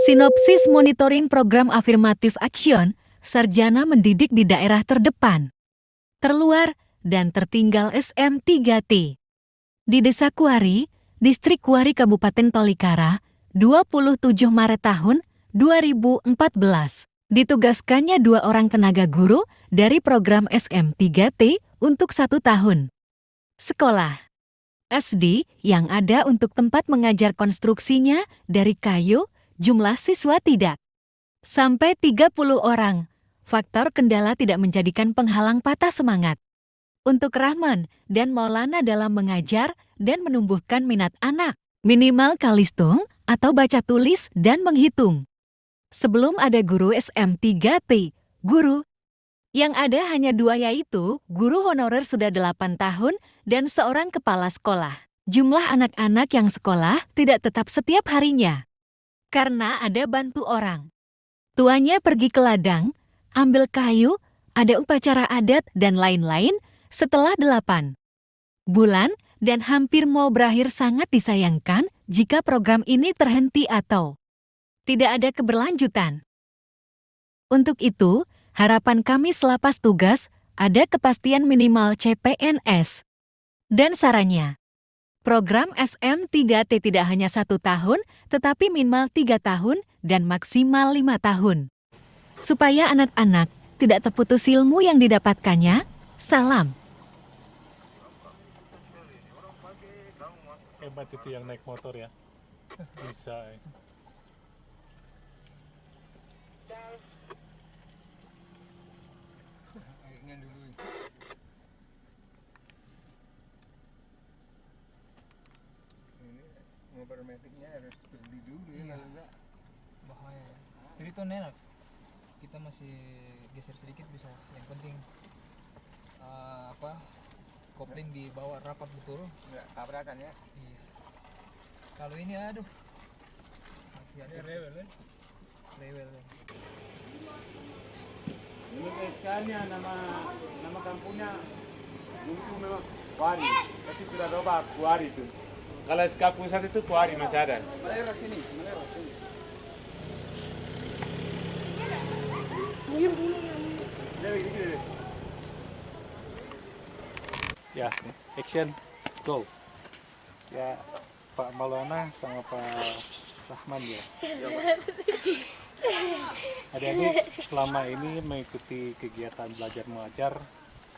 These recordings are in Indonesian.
Sinopsis Monitoring Program Affirmative Action, Sarjana Mendidik di Daerah Terdepan, Terluar, dan Tertinggal SM3T. Di Desa Kuari, Distrik Kuari Kabupaten Tolikara, 27 Maret tahun 2014. Ditugaskannya 2 orang tenaga guru dari program SM3T untuk 1 tahun. Sekolah SD yang ada untuk tempat mengajar konstruksinya dari kayu, jumlah siswa tidak sampai 30 orang. Faktor kendala tidak menjadikan penghalang patah semangat untuk Rahman dan Maulana dalam mengajar dan menumbuhkan minat anak. Minimal kalistung atau baca tulis dan menghitung. Sebelum ada guru SM3T, guru yang ada hanya 2 yaitu guru honorer sudah 8 tahun dan seorang kepala sekolah. Jumlah anak-anak yang sekolah tidak tetap setiap harinya karena ada bantu orang. Tuanya pergi ke ladang, ambil kayu, ada upacara adat dan lain-lain. Setelah 8 bulan dan hampir mau berakhir, sangat disayangkan jika program ini terhenti atau tidak ada keberlanjutan. Untuk itu, harapan kami selepas tugas ada kepastian minimal CPNS. Dan sarannya, program SM3T tidak hanya 1 tahun, tetapi minimal 3 tahun dan maksimal 5 tahun. Supaya anak-anak tidak terputus ilmu yang didapatkannya. Salam. Hebat itu yang naik motor ya. Bisa ya. Motor metiknya harus berhenti dulu ya, kalau enggak bahaya. Jadi itu enak, kita masih geser sedikit bisa. Yang penting kopling di bawah rapat betul. enggak tabrakan ya. Iya. Kalau ini aduh, hati-hati. Rewel ya. Rewel. Ini SK-nya nama kampungnya dulu memang Kuari, tapi sudah berubah Kuari itu. Kalau SK pusat itu Kuari masih ada. Melero sini, melero sini. Ya, action, go. Ya, Pak Maulana sama Pak Rahman ya. Adik-adik selama ini mengikuti kegiatan belajar mengajar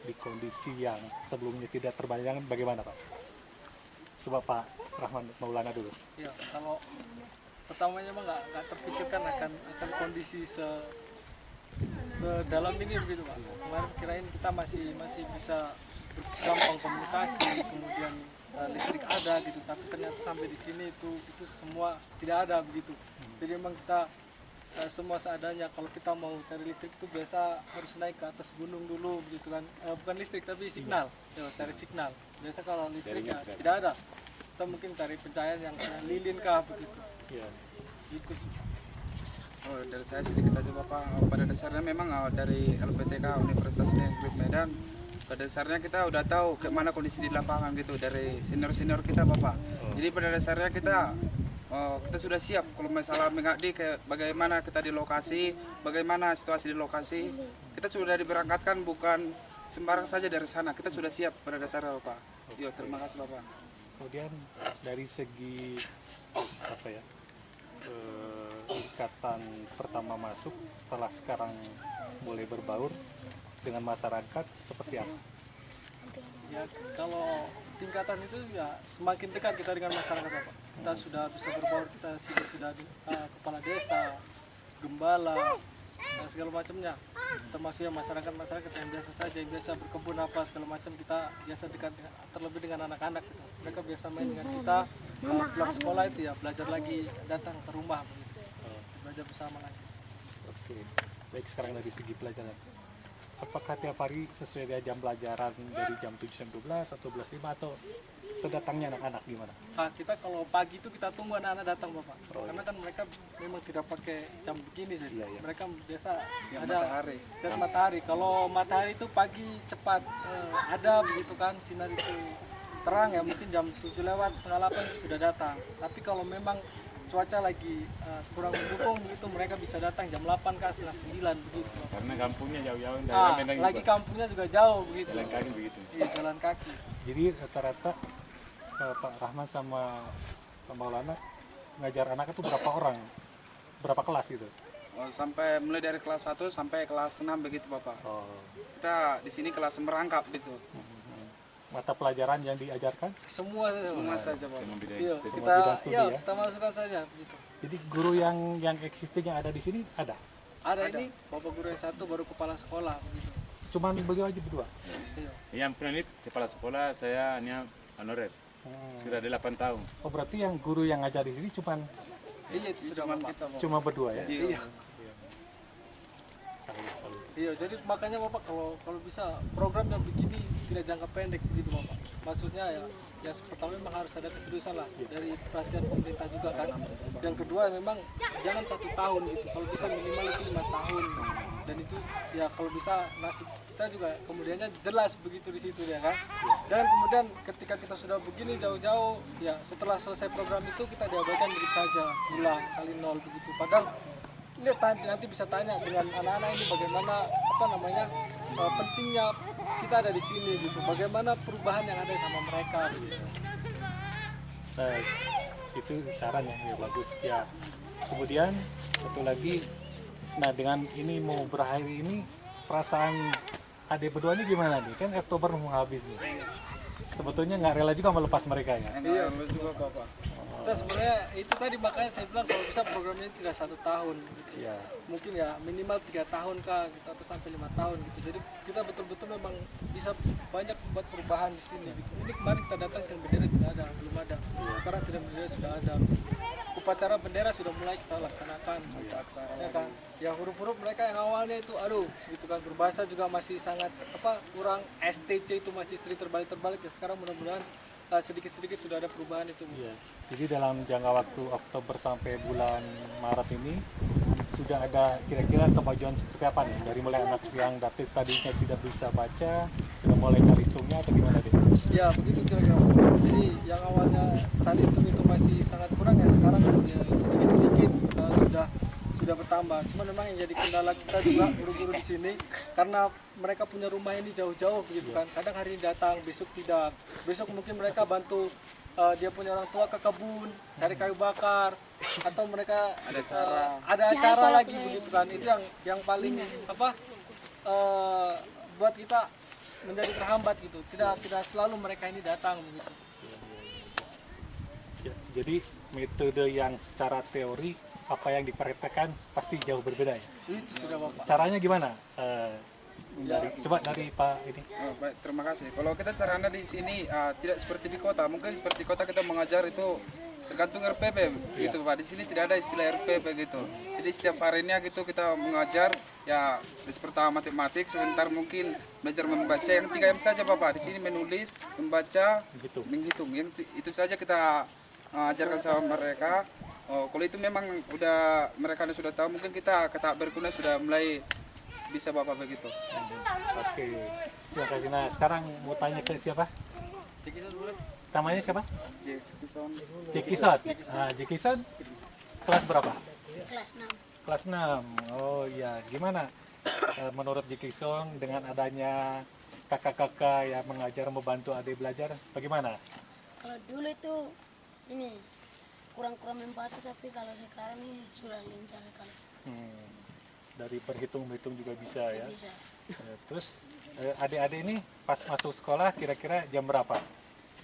di kondisi yang sebelumnya tidak terbayangkan, bagaimana Pak? Coba Pak Rahman Maulana dulu. Ya, kalau pertamanya mah nggak terpikirkan akan kondisi sedalam ini begitu Pak. Kemarin kirain kita masih bisa gampang komunikasi, kemudian listrik ada gitu, tapi ternyata sampai di sini itu semua tidak ada begitu. Jadi memang kita semua seadanya. Kalau kita mau cari listrik itu biasa harus naik ke atas gunung dulu begitu kan, bukan listrik tapi signal, ya, cari signal. Biasa kalau listrik ya tidak ada, kita mungkin cari pencahayaan yang lilin kah begitu. Ya. Itu sih. Oh, dari saya sedikit aja Bapak. Pada dasarnya memang dari LPTK Universitas Negeri Medan, pada dasarnya kita udah tahu kemana kondisi di lapangan gitu dari senior kita Bapak. Jadi pada dasarnya kita sudah siap kalau masalah mengabdi kayak bagaimana kita di lokasi, bagaimana situasi di lokasi. Kita sudah diberangkatkan bukan sembarang saja dari sana. Kita sudah siap pada dasarnya Bapak. Yo, terima kasih Bapak. Kemudian dari segi apa ya, tingkatan pertama masuk setelah sekarang mulai berbaur dengan masyarakat seperti apa? Ya, kalau tingkatan itu ya semakin dekat kita dengan masyarakat Pak. Kita sudah bisa berbaur, kita sudah kepala desa, gembala, dan segala macamnya. Termasuk yang masyarakat yang biasa saja, yang biasa berkebun apa segala macam, kita biasa dekat terlebih dengan anak-anak gitu. Mereka biasa main dengan kita, pulang sekolah itu ya belajar lagi, datang ke rumah begitu. Belajar bersama lagi. Oke, baik, sekarang dari segi pelajaran. Apakah tiap hari sesuai dengan jam pelajaran dari jam 7.12 atau 12.05 atau sedatangnya anak-anak gimana? Kita kalau pagi itu kita tunggu anak-anak datang Bapak. Karena kan mereka memang tidak pakai jam begini sih. Iya. Mereka biasa Yang ada matahari. dan matahari. Kalau matahari itu pagi cepat ada begitu kan, sinar itu terang ya mungkin jam 7 lewat setengah 8 itu sudah datang. Tapi kalau memang cuaca lagi kurang mendukung begitu mereka bisa datang jam 8 ke setengah 9 begitu. Karena kampungnya jauh-jauh dari Ah, Medan lagi juga. kampungnya juga jauh begitu. Jalan kaki begitu. Iya, jalan kaki. Jadi rata-rata Pak Rahman sama Pak Maulana ngajar anak itu berapa orang? Berapa kelas gitu? Oh, sampai mulai dari kelas 1 sampai kelas 6 begitu Bapak. Oh. Kita di sini kelas merangkap gitu. Mata pelajaran yang diajarkan? Semua Semua saja Bapak. Semua bidang Iya, estetik. kita bidang studi ya, ya? kita masukkan saja gitu. Jadi guru yang existing yang ada di sini ada? Ada ini bapak guru yang satu baru kepala sekolah begitu. Cuman beliau aja berdua? Iya. Yang pernah ini kepala sekolah saya hanya honorer. Sudah 8 tahun. Oh berarti yang guru yang ngajar di sini cuman Iya itu sudah Cuman bapak. kita Bapak. cuma berdua ya? Iya. Salut. Iya, jadi makanya bapak kalau bisa program yang begini tidak jangka pendek begitu bapak. Maksudnya ya, yang pertama memang harus ada keseriusan lah dari perhatian pemerintah juga kan. Yang kedua memang jangan 1 tahun gitu. Kalau bisa minimal itu 5 tahun. Dan itu ya kalau bisa nasib kita juga kemudiannya jelas begitu di situ ya kan. Dan kemudian ketika kita sudah begini jauh-jauh ya setelah selesai program itu kita diabaikan begitu saja ulang kali 0 begitu. Padahal ini nanti bisa tanya dengan anak-anak ini bagaimana apa namanya pentingnya kita ada di sini gitu, bagaimana perubahan yang ada sama mereka gitu. Nah, itu saran ya bagus ya. Kemudian satu lagi, nah dengan ini mau berakhir ini perasaan adik berdua ini gimana nih? Kan Oktober mau habis nih. Sebetulnya nggak rela juga melepas mereka ya. Iya, juga Bapak. Kita sebenarnya itu tadi makanya saya bilang kalau bisa programnya ini tidak 1 tahun gitu. Iya. Mungkin ya minimal 3 tahun kah gitu, atau sampai 5 tahun gitu. Jadi kita betul-betul memang bisa banyak membuat perubahan di sini gitu. Ini kemarin kita datang kan bendera tidak ada, belum ada. Sekarang tidak bendera sudah ada. Upacara bendera sudah mulai kita laksanakan. Ya kan? Ya huruf-huruf mereka yang awalnya itu aduh gitu kan berbahasa juga masih sangat kurang STC itu masih sering terbalik-terbalik ya. Sekarang mudah-mudahan sedikit-sedikit sudah ada perubahan itu. Iya. Jadi dalam jangka waktu Oktober sampai bulan Maret ini sudah ada kira-kira kemajuan seperti apa nih? Dari mulai anak yang dapat tadinya tidak bisa baca, sudah mulai calistungnya atau gimana deh? Ya begitu kira-kira. Jadi yang awalnya talistung itu masih sangat kurang ya sekarang ya, sedikit-sedikit sudah bertambah. Cuma memang yang jadi kendala kita juga guru-guru di sini karena mereka punya rumah ini jauh-jauh begitu kan. Kadang hari ini datang, besok tidak. Besok mungkin mereka bantu dia punya orang tua ke kebun, cari kayu bakar atau mereka ada acara lagi begitu kan. Itu yang paling buat kita menjadi terhambat gitu. Tidak selalu mereka ini datang begitu. Ya, jadi metode yang secara teori apa yang dipraktekkan pasti jauh berbeda ya. Itu sudah Bapak. Caranya gimana? Coba dari Pak ini. Oh, baik, terima kasih. Kalau kita caranya di sini tidak seperti di kota. Mungkin seperti kota kita mengajar itu tergantung RPP gitu Pak. Di sini tidak ada istilah RPP gitu. Jadi setiap harinya gitu kita mengajar ya pertama matematik, sebentar mungkin belajar membaca yang 3M saja Bapak. Di sini menulis, membaca, menghitung. Yang itu saja kita ajarkan sama mereka. Oh, kalau itu memang udah mereka sudah tahu, mungkin kita ke tahap berikutnya sudah mulai bisa Bapak begitu. Oke. Terima kasih. Nah, sekarang mau tanya ke siapa? Namanya siapa? Jekison. Nah, Jekison kelas berapa? Kelas 6. Kelas 6. Oh iya, gimana menurut Jekison dengan adanya kakak-kakak yang mengajar membantu adik belajar, bagaimana? Kalau dulu itu ini kurang-kurang empati, tapi kalau sekarang ini sudah lincah sekali. Dari berhitung-hitung juga bisa ya. Bisa. Terus adik-adik ini pas masuk sekolah kira-kira jam berapa?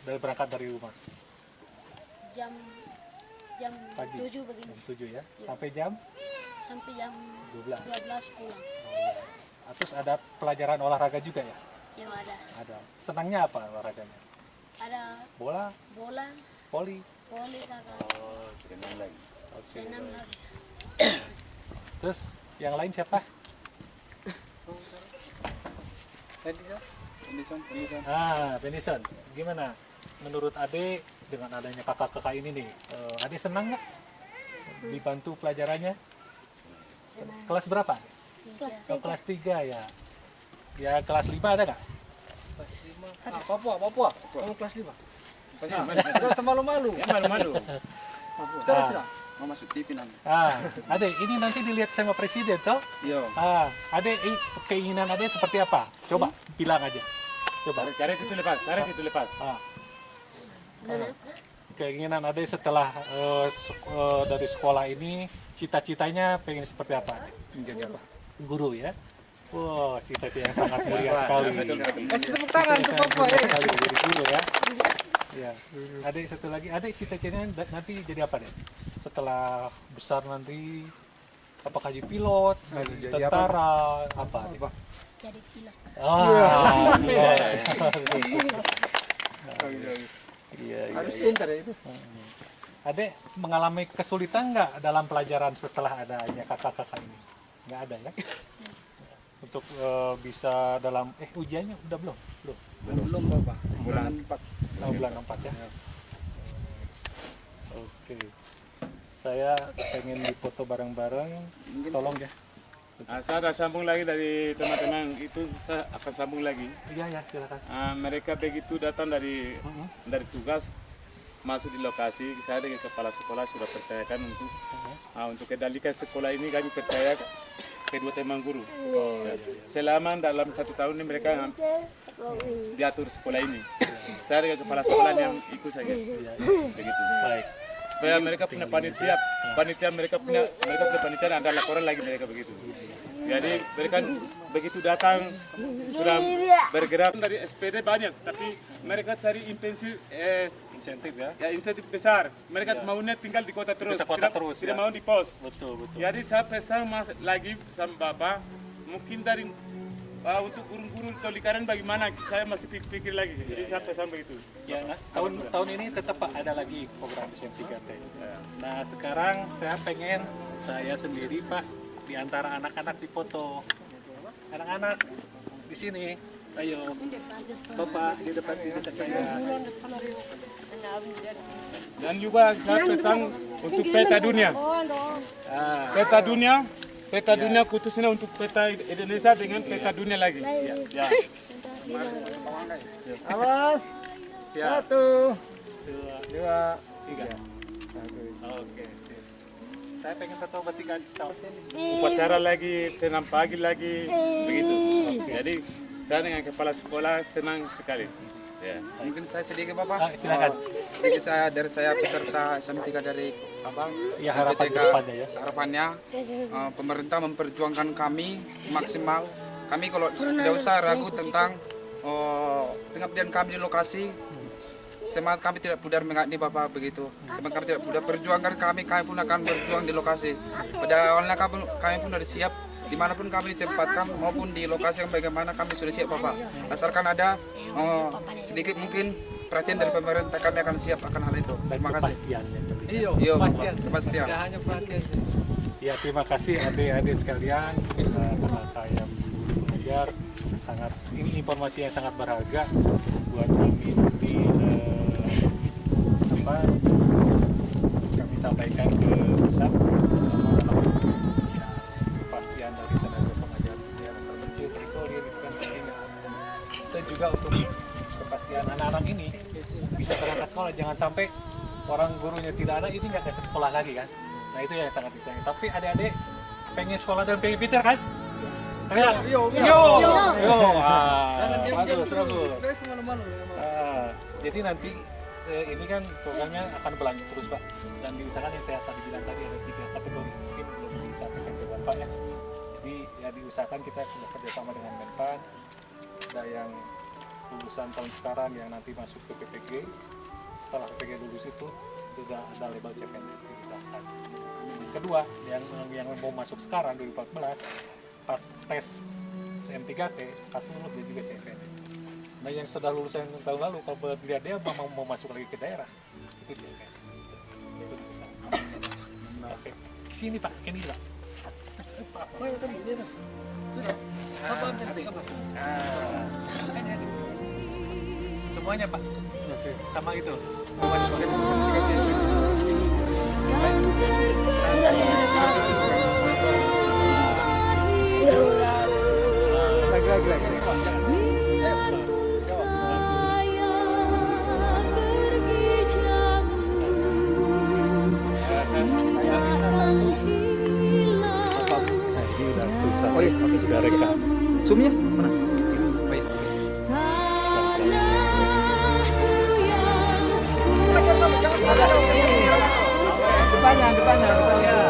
Berangkat dari rumah? Jam Pagi. 7 begini. Jam 7 ya. Sampai jam Sampai jam 12. 12 pulang. Terus ada pelajaran olahraga juga ya? Yang ada. Ada. Senangnya apa olahraganya? Ada Bola, bola, voli. voli, kakak. Oh, senang lagi. Oke. Senam lagi. Terus yang lain siapa? Benison. Gimana? Menurut Ade dengan adanya kakak-kakak ini nih, Ade senang nggak dibantu pelajarannya? Kelas berapa? Kelas Oh, kelas 3 ya. Ya kelas 5 ada nggak? kelas 5. Papua. Kamu kelas 5. Pasti Enggak usah malu-malu. Ya malu-malu. Sudah. mau masuk TV nanti. Ade, ini nanti dilihat sama presiden, toh? Iya. Ade, keinginan Ade seperti apa? Coba bilang aja. Coba. Tarik itu lepas. Keinginan Ade setelah dari sekolah ini, cita-citanya pengen seperti apa? Menjadi apa? Guru ya? Wah, cita-cita yang sangat mulia sekali. Kasih tepuk tangan untuk Papua ya. Sekali jadi guru ya. Ya. Adik satu lagi, adik cita-citanya nanti jadi apa deh? Setelah besar nanti apakah jadi pilot, jadi tentara, apa? Jadi pilot. Iya. Harus pintar ya itu. Adek mengalami kesulitan nggak dalam pelajaran setelah adanya kakak-kakak ini? Nggak ada ya? Untuk bisa dalam ujiannya udah belum? Belum Bapak. Bulan 4. Bulan 4 ya. Oke. Saya pengen dipoto bareng-bareng. Tolong ya. Saya ada sambung lagi dari teman-teman itu, saya akan sambung lagi. Iya, silakan. Mereka begitu datang dari tugas masuk di lokasi, saya dengan kepala sekolah sudah percayakan untuk kendalikan sekolah ini kami percaya kedua teman guru. Selama dalam 1 tahun ini mereka diatur sekolah ini. Saya dengan kepala sekolah yang ikut saja. Begitu. Baik. Supaya mereka punya panitia mereka punya panitia, ada laporan lagi mereka begitu. Jadi mereka begitu datang sudah bergerak dari SPD banyak, tapi mereka cari insentif ya, insentif besar. Mereka maunya tinggal di kota terus, tidak mau di pos. Betul. Jadi saya pesan lagi sama Bapak, mungkin dari untuk guru-guru Tolikaran bagaimana, saya masih pikir lagi. Jadi saya pesan begitu. Ya, tahun ini tetap Pak ada lagi program SM3T. Nah, sekarang saya pengen saya sendiri Pak di antara anak-anak dipoto. Anak-anak di sini, ayo. Bapak di depan saya. Dan juga saya pesan untuk peta dunia. Peta dunia khususnya untuk peta Indonesia dengan peta dunia lagi. Ya. Awas. 1, 2, 3. Oke, sip. Saya pengen tahu bertiga Upacara lagi, senam pagi lagi, begitu. Jadi saya dengan kepala sekolah senang sekali. Ya. Mungkin saya sedikit Bapak. Silakan. Sedikit saya peserta SM3 dari Abang. Ya, harapan LPTK. kedepannya ya. Harapannya pemerintah memperjuangkan kami maksimal. Kami kalau tidak usah ragu tentang pengabdian kami di lokasi. Semangat kami tidak pudar mengabdi Bapak begitu. Semangat kami tidak pudar perjuangkan kami pun akan berjuang di lokasi. Pada awalnya kami pun sudah siap dimanapun kami ditempatkan maupun di lokasi yang bagaimana kami sudah siap Bapak. Asalkan ada sedikit mungkin perhatian dari pemerintah kami akan siap akan hal itu. Terima kasih. Iya, kepastian. Tidak hanya perhatian. Ya, terima kasih adik-adik sekalian, teman yang mengajar. Ini informasi yang sangat berharga buat kami nanti kami sampaikan ke pusat kepastian dari tenaga pengajar yang terpencil, terisolir itu kan penting. Dan juga untuk kepastian anak-anak ini bisa berangkat sekolah, jangan sampai orang gurunya tidak ada, ini nggak ke sekolah lagi kan. Nah itu yang sangat disayang. Tapi adik-adik pengen sekolah dan pengen pintar kan? Teriak, yo. Bagus. Terus malu-malu. Jadi nanti ini kan programnya akan berlanjut terus Pak. Dan diusahakan yang saya tadi bilang tadi ada 3 kategori mungkin belum disampaikan ke Bapak ya. Jadi ya diusahakan kita bekerja sama dengan Menpan. Ada yang lulusan tahun sekarang yang nanti masuk ke PPG. Setelah PPG lulus itu sudah ada label CPNS diusahakan. Kedua, yang mau masuk sekarang 2014 pas tes SM3T, pas lulus dia juga CPNS. Nah yang sudah lulus yang tahun lalu, kalau dilihat dia mau masuk lagi ke daerah, itu CPNS. Itu bisa. Oke, sini Pak, ini Pak. Oh ya tadi dia tuh. Sudah. Apa apa? Semuanya Pak. Sama itu. Lagi. Ini sudah rekam. Zoomnya mana? Oh iya. Depannya, kita lihat.